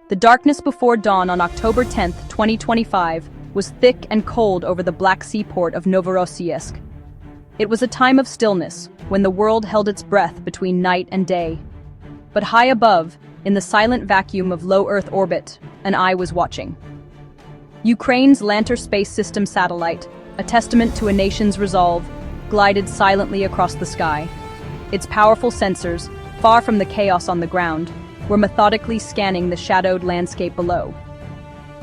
The darkness before dawn on October 10, 2025, was thick and cold over the Black Sea port of Novorossiysk. It was a time of stillness, when the world held its breath between night and day. But high above, in the silent vacuum of low Earth orbit, an eye was watching. Ukraine's Lanter space system satellite, a testament to a nation's resolve, glided silently across the sky. Its powerful sensors, far from the chaos on the ground, were methodically scanning the shadowed landscape below.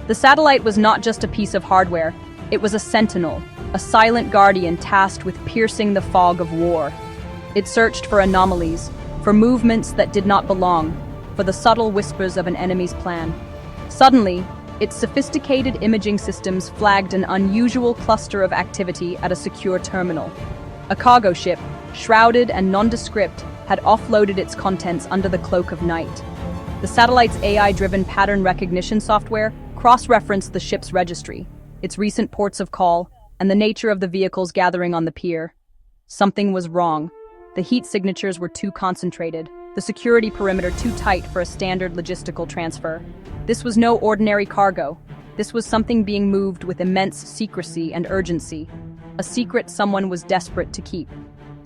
The satellite was not just a piece of hardware, it was a sentinel, a silent guardian tasked with piercing the fog of war. It searched for anomalies, for movements that did not belong, for the subtle whispers of an enemy's plan. Suddenly, its sophisticated imaging systems flagged an unusual cluster of activity at a secure terminal. A cargo ship, shrouded and nondescript, had offloaded its contents under the cloak of night. The satellite's AI-driven pattern recognition software cross-referenced the ship's registry, its recent ports of call, and the nature of the vehicles gathering on the pier. Something was wrong. The heat signatures were too concentrated, the security perimeter too tight for a standard logistical transfer. This was no ordinary cargo. This was something being moved with immense secrecy and urgency, a secret someone was desperate to keep.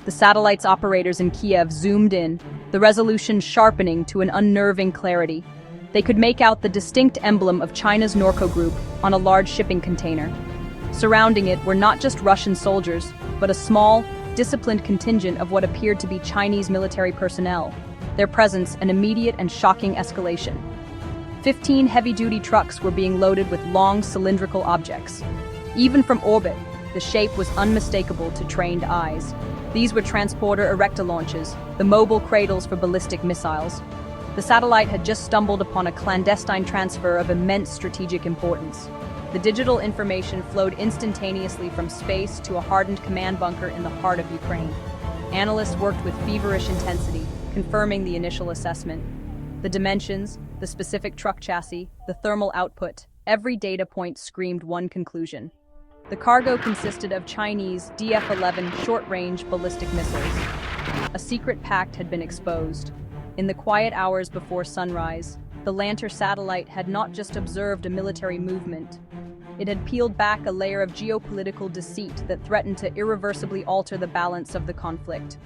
The satellite's operators in Kyiv zoomed in, the resolution sharpening to an unnerving clarity. They could make out the distinct emblem of China's Norco Group on a large shipping container. Surrounding it were not just Russian soldiers, but a small, disciplined contingent of what appeared to be Chinese military personnel, their presence an immediate and shocking escalation. 15 heavy-duty trucks were being loaded with long, cylindrical objects. Even from orbit, the shape was unmistakable to trained eyes. These were transporter erector launches, the mobile cradles for ballistic missiles. The satellite had just stumbled upon a clandestine transfer of immense strategic importance. The digital information flowed instantaneously from space to a hardened command bunker in the heart of Ukraine. Analysts worked with feverish intensity, confirming the initial assessment. The dimensions, the specific truck chassis, the thermal output, every data point screamed one conclusion. The cargo consisted of Chinese DF-11 short-range ballistic missiles. A secret pact had been exposed. In the quiet hours before sunrise, the Lanter satellite had not just observed a military movement. It had peeled back a layer of geopolitical deceit that threatened to irreversibly alter the balance of the conflict.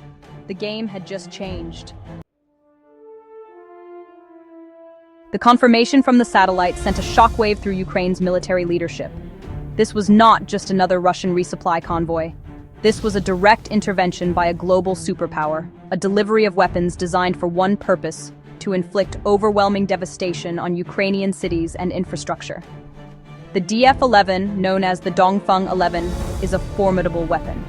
The game had just changed. The confirmation from the satellite sent a shockwave through Ukraine's military leadership. This was not just another Russian resupply convoy. This was a direct intervention by a global superpower, a delivery of weapons designed for one purpose: to inflict overwhelming devastation on Ukrainian cities and infrastructure. The DF-11, known as the Dongfeng 11, is a formidable weapon.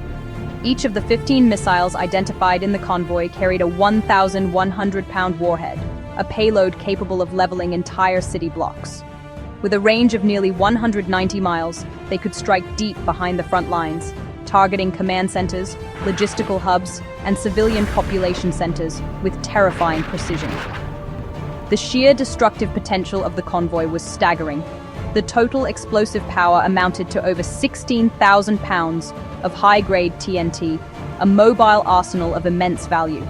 Each of the 15 missiles identified in the convoy carried a 1,100-pound warhead, a payload capable of leveling entire city blocks. With a range of nearly 190 miles, they could strike deep behind the front lines, targeting command centers, logistical hubs, and civilian population centers with terrifying precision. The sheer destructive potential of the convoy was staggering. The total explosive power amounted to over 16,000 pounds of high-grade TNT, a mobile arsenal of immense value.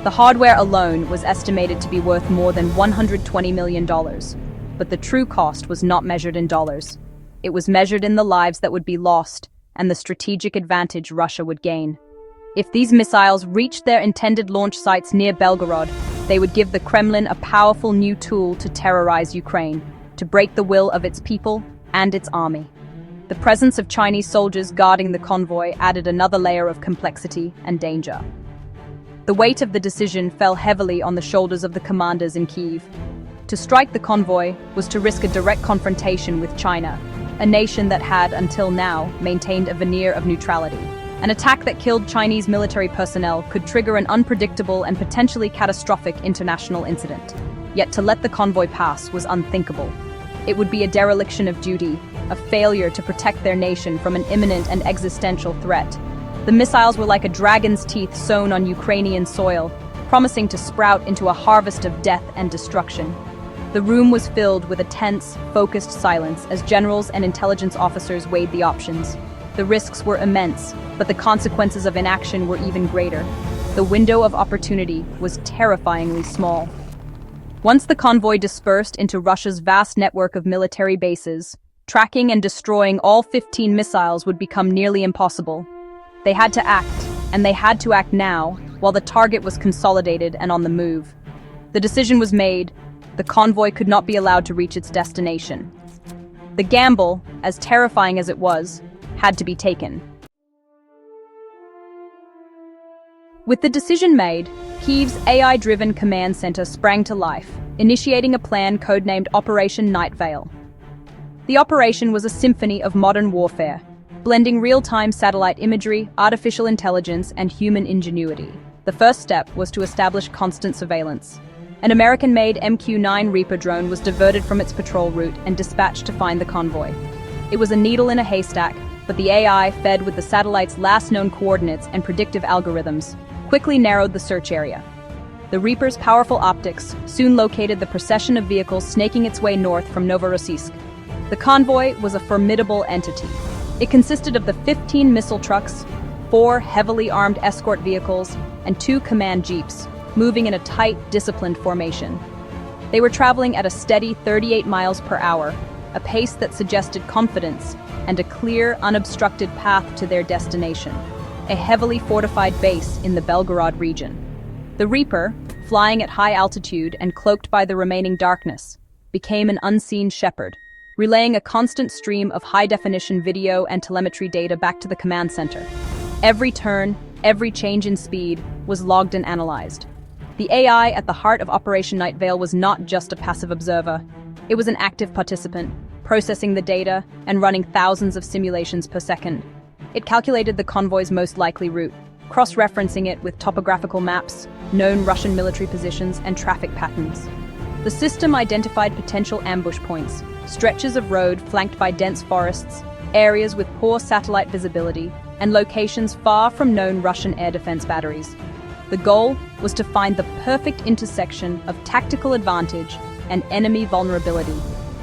The hardware alone was estimated to be worth more than $120 million, but the true cost was not measured in dollars. It was measured in the lives that would be lost and the strategic advantage Russia would gain. If these missiles reached their intended launch sites near Belgorod, they would give the Kremlin a powerful new tool to terrorize Ukraine, to break the will of its people and its army. The presence of Chinese soldiers guarding the convoy added another layer of complexity and danger. The weight of the decision fell heavily on the shoulders of the commanders in Kyiv. To strike the convoy was to risk a direct confrontation with China, a nation that had, until now, maintained a veneer of neutrality. An attack that killed Chinese military personnel could trigger an unpredictable and potentially catastrophic international incident. Yet to let the convoy pass was unthinkable. It would be a dereliction of duty, a failure to protect their nation from an imminent and existential threat. The missiles were like a dragon's teeth sown on Ukrainian soil, promising to sprout into a harvest of death and destruction. The room was filled with a tense, focused silence as generals and intelligence officers weighed the options. The risks were immense, but the consequences of inaction were even greater. The window of opportunity was terrifyingly small. Once the convoy dispersed into Russia's vast network of military bases, tracking and destroying all 15 missiles would become nearly impossible. They had to act, and they had to act now, while the target was consolidated and on the move. The decision was made. The convoy could not be allowed to reach its destination. The gamble, as terrifying as it was, had to be taken. With the decision made, Kyiv's AI-driven command center sprang to life, initiating a plan codenamed Operation Night Veil. The operation was a symphony of modern warfare, blending real-time satellite imagery, artificial intelligence, and human ingenuity. The first step was to establish constant surveillance. An American-made MQ-9 Reaper drone was diverted from its patrol route and dispatched to find the convoy. It was a needle in a haystack, but the AI, fed with the satellite's last known coordinates and predictive algorithms, quickly narrowed the search area. The Reaper's powerful optics soon located the procession of vehicles snaking its way north from Novorossiysk. The convoy was a formidable entity. It consisted of the 15 missile trucks, 4 heavily armed escort vehicles, and 2 command jeeps, moving in a tight, disciplined formation. They were traveling at a steady 38 miles per hour, a pace that suggested confidence and a clear, unobstructed path to their destination, a heavily fortified base in the Belgorod region. The Reaper, flying at high altitude and cloaked by the remaining darkness, became an unseen shepherd, relaying a constant stream of high-definition video and telemetry data back to the command center. Every turn, every change in speed was logged and analyzed. The AI at the heart of Operation Night Veil was not just a passive observer. It was an active participant, processing the data and running thousands of simulations per second. It calculated the convoy's most likely route, cross-referencing it with topographical maps, known Russian military positions, and traffic patterns. The system identified potential ambush points, stretches of road flanked by dense forests, areas with poor satellite visibility, and locations far from known Russian air defense batteries. The goal was to find the perfect intersection of tactical advantage and enemy vulnerability,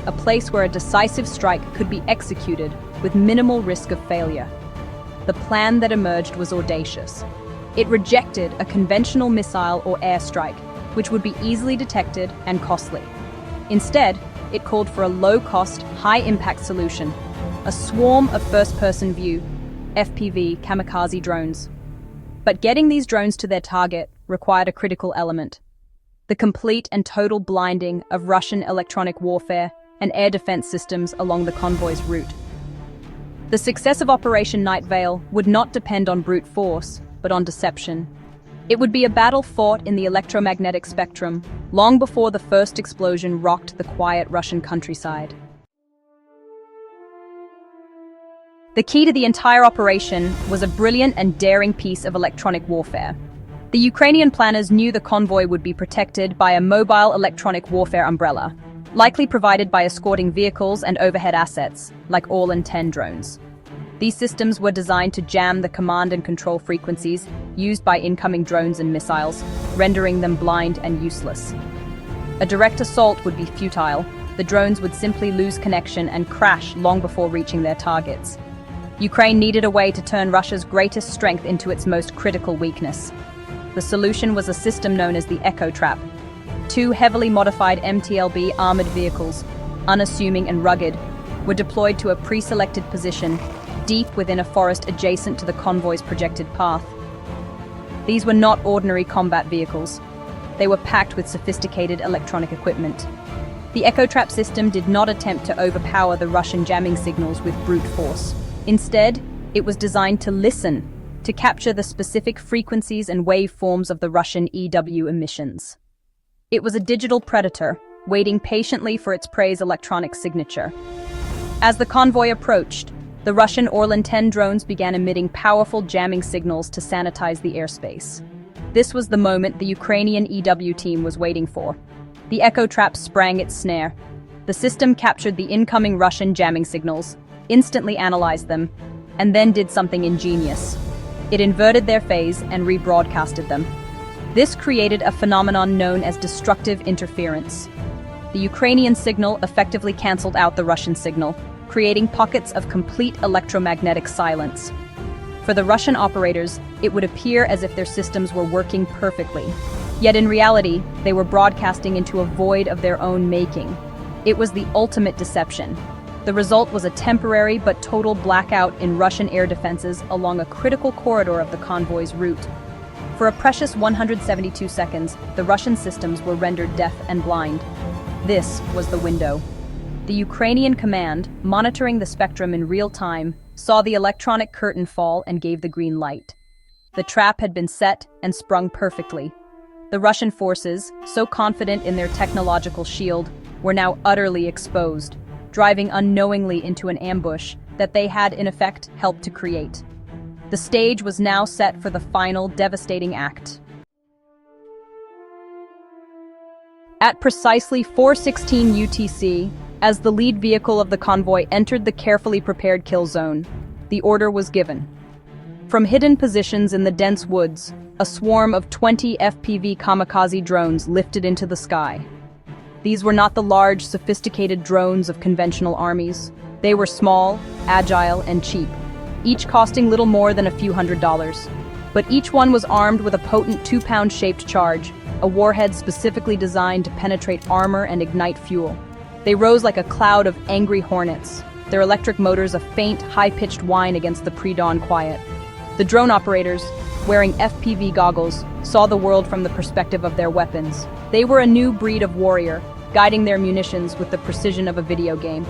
a place where a decisive strike could be executed with minimal risk of failure. The plan that emerged was audacious. It rejected a conventional missile or airstrike, which would be easily detected and costly. Instead, it called for a low-cost, high-impact solution, a swarm of first-person view, FPV Kamikaze drones. But getting these drones to their target required a critical element: the complete and total blinding of Russian electronic warfare and air defense systems along the convoy's route. The success of Operation Night Veil would not depend on brute force, but on deception. It would be a battle fought in the electromagnetic spectrum, long before the first explosion rocked the quiet Russian countryside. The key to the entire operation was a brilliant and daring piece of electronic warfare. The Ukrainian planners knew the convoy would be protected by a mobile electronic warfare umbrella, likely provided by escorting vehicles and overhead assets, like All-in-10 drones. These systems were designed to jam the command and control frequencies used by incoming drones and missiles, rendering them blind and useless. A direct assault would be futile. The drones would simply lose connection and crash long before reaching their targets. Ukraine needed a way to turn Russia's greatest strength into its most critical weakness. The solution was a system known as the Echo Trap. 2 heavily modified MTLB armored vehicles, unassuming and rugged, were deployed to a pre-selected position deep within a forest adjacent to the convoy's projected path. These were not ordinary combat vehicles. They were packed with sophisticated electronic equipment. The Echo Trap system did not attempt to overpower the Russian jamming signals with brute force. Instead, it was designed to listen, to capture the specific frequencies and waveforms of the Russian EW emissions. It was a digital predator, waiting patiently for its prey's electronic signature. As the convoy approached, the Russian Orlan-10 drones began emitting powerful jamming signals to sanitize the airspace. This was the moment the Ukrainian EW team was waiting for. The Echo Trap sprang its snare. The system captured the incoming Russian jamming signals, instantly analyzed them, and then did something ingenious. It inverted their phase and rebroadcasted them. This created a phenomenon known as destructive interference. The Ukrainian signal effectively canceled out the Russian signal, creating pockets of complete electromagnetic silence. For the Russian operators, it would appear as if their systems were working perfectly. Yet in reality, they were broadcasting into a void of their own making. It was the ultimate deception. The result was a temporary but total blackout in Russian air defenses along a critical corridor of the convoy's route. For a precious 172 seconds, the Russian systems were rendered deaf and blind. This was the window. The Ukrainian command, monitoring the spectrum in real time, saw the electronic curtain fall and gave the green light. The trap had been set and sprung perfectly. The Russian forces, so confident in their technological shield, were now utterly exposed, driving unknowingly into an ambush that they had in effect helped to create. The stage was now set for the final devastating act. At precisely 4:16 UTC, as the lead vehicle of the convoy entered the carefully prepared kill zone, the order was given. From hidden positions in the dense woods, a swarm of 20 FPV Kamikaze drones lifted into the sky. These were not the large, sophisticated drones of conventional armies. They were small, agile, and cheap, each costing little more than a few $100s. But each one was armed with a potent 2-pound shaped charge, a warhead specifically designed to penetrate armor and ignite fuel. They rose like a cloud of angry hornets, their electric motors a faint, high-pitched whine against the pre-dawn quiet. The drone operators, wearing FPV goggles, saw the world from the perspective of their weapons. They were a new breed of warrior, guiding their munitions with the precision of a video game.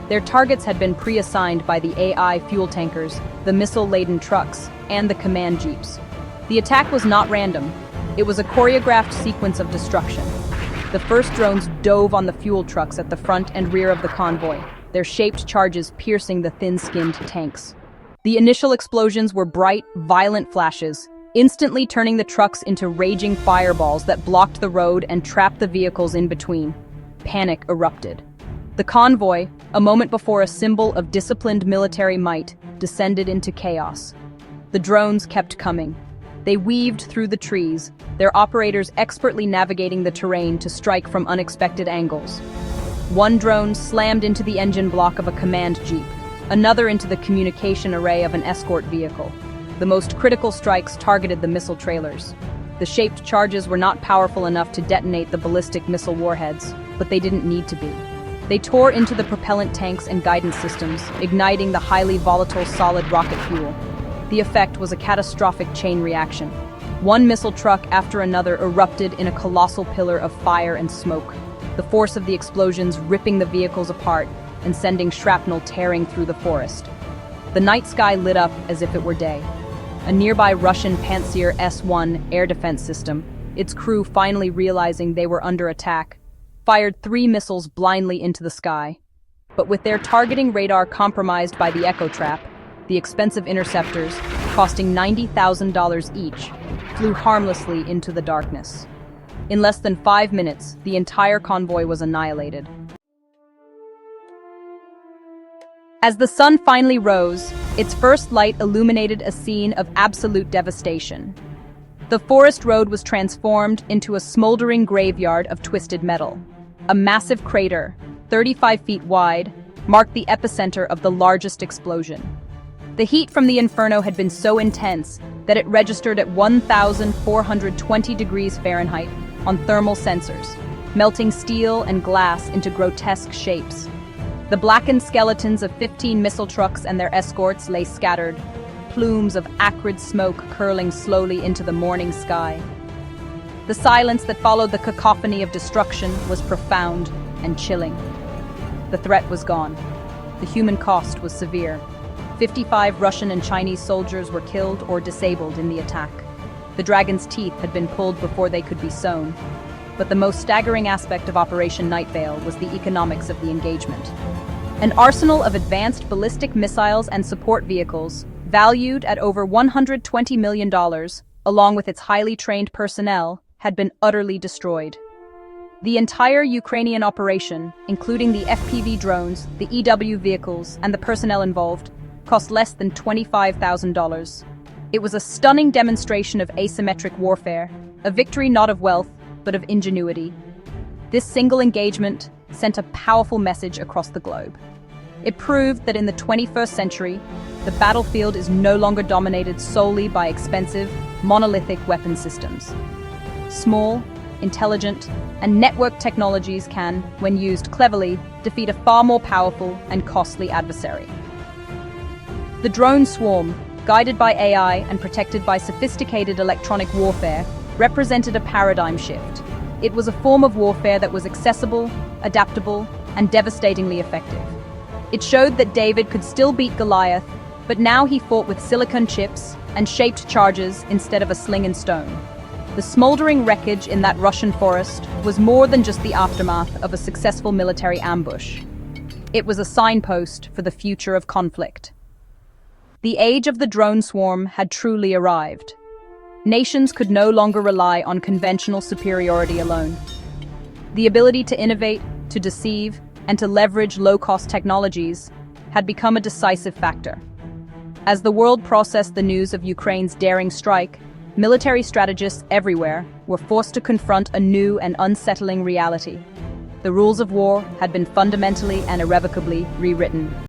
Their targets had been pre-assigned by the AI fuel tankers, the missile-laden trucks, and the command jeeps. The attack was not random. It was a choreographed sequence of destruction. The first drones dove on the fuel trucks at the front and rear of the convoy, their shaped charges piercing the thin-skinned tanks. The initial explosions were bright, violent flashes, instantly turning the trucks into raging fireballs that blocked the road and trapped the vehicles in between. Panic erupted. The convoy, a moment before a symbol of disciplined military might, descended into chaos. The drones kept coming. They weaved through the trees, their operators expertly navigating the terrain to strike from unexpected angles. One drone slammed into the engine block of a command jeep, another into the communication array of an escort vehicle. The most critical strikes targeted the missile trailers. The shaped charges were not powerful enough to detonate the ballistic missile warheads, but they didn't need to be. They tore into the propellant tanks and guidance systems, igniting the highly volatile solid rocket fuel. The effect was a catastrophic chain reaction. One missile truck after another erupted in a colossal pillar of fire and smoke, the force of the explosions ripping the vehicles apart and sending shrapnel tearing through the forest. The night sky lit up as if it were day. A nearby Russian Pantsir S-1 air defense system, its crew finally realizing they were under attack, fired 3 missiles blindly into the sky. But with their targeting radar compromised by the Echo Trap, the expensive interceptors, costing $90,000 each, flew harmlessly into the darkness. In less than 5 minutes, the entire convoy was annihilated. As the sun finally rose, its first light illuminated a scene of absolute devastation. The forest road was transformed into a smoldering graveyard of twisted metal. A massive crater, 35 feet wide, marked the epicenter of the largest explosion. The heat from the inferno had been so intense that it registered at 1,420 degrees Fahrenheit on thermal sensors, melting steel and glass into grotesque shapes. The blackened skeletons of 15 missile trucks and their escorts lay scattered, plumes of acrid smoke curling slowly into the morning sky. The silence that followed the cacophony of destruction was profound and chilling. The threat was gone. The human cost was severe. 55 Russian and Chinese soldiers were killed or disabled in the attack. The dragon's teeth had been pulled before they could be sewn. But the most staggering aspect of Operation Night Veil was the economics of the engagement. An arsenal of advanced ballistic missiles and support vehicles, valued at over $120 million, along with its highly trained personnel, had been utterly destroyed. The entire Ukrainian operation, including the FPV drones, the EW vehicles, and the personnel involved, cost less than $25,000. It was a stunning demonstration of asymmetric warfare, a victory not of wealth, but of ingenuity. This single engagement sent a powerful message across the globe. It proved that in the 21st century, the battlefield is no longer dominated solely by expensive, monolithic weapon systems. Small, intelligent, and networked technologies can, when used cleverly, defeat a far more powerful and costly adversary. The drone swarm, guided by AI and protected by sophisticated electronic warfare, represented a paradigm shift. It was a form of warfare that was accessible, adaptable, and devastatingly effective. It showed that David could still beat Goliath, but now he fought with silicon chips and shaped charges instead of a sling and stone. The smoldering wreckage in that Russian forest was more than just the aftermath of a successful military ambush. It was a signpost for the future of conflict. The age of the drone swarm had truly arrived. Nations could no longer rely on conventional superiority alone. The ability to innovate, to deceive, and to leverage low-cost technologies had become a decisive factor. As the world processed the news of Ukraine's daring strike, military strategists everywhere were forced to confront a new and unsettling reality. The rules of war had been fundamentally and irrevocably rewritten.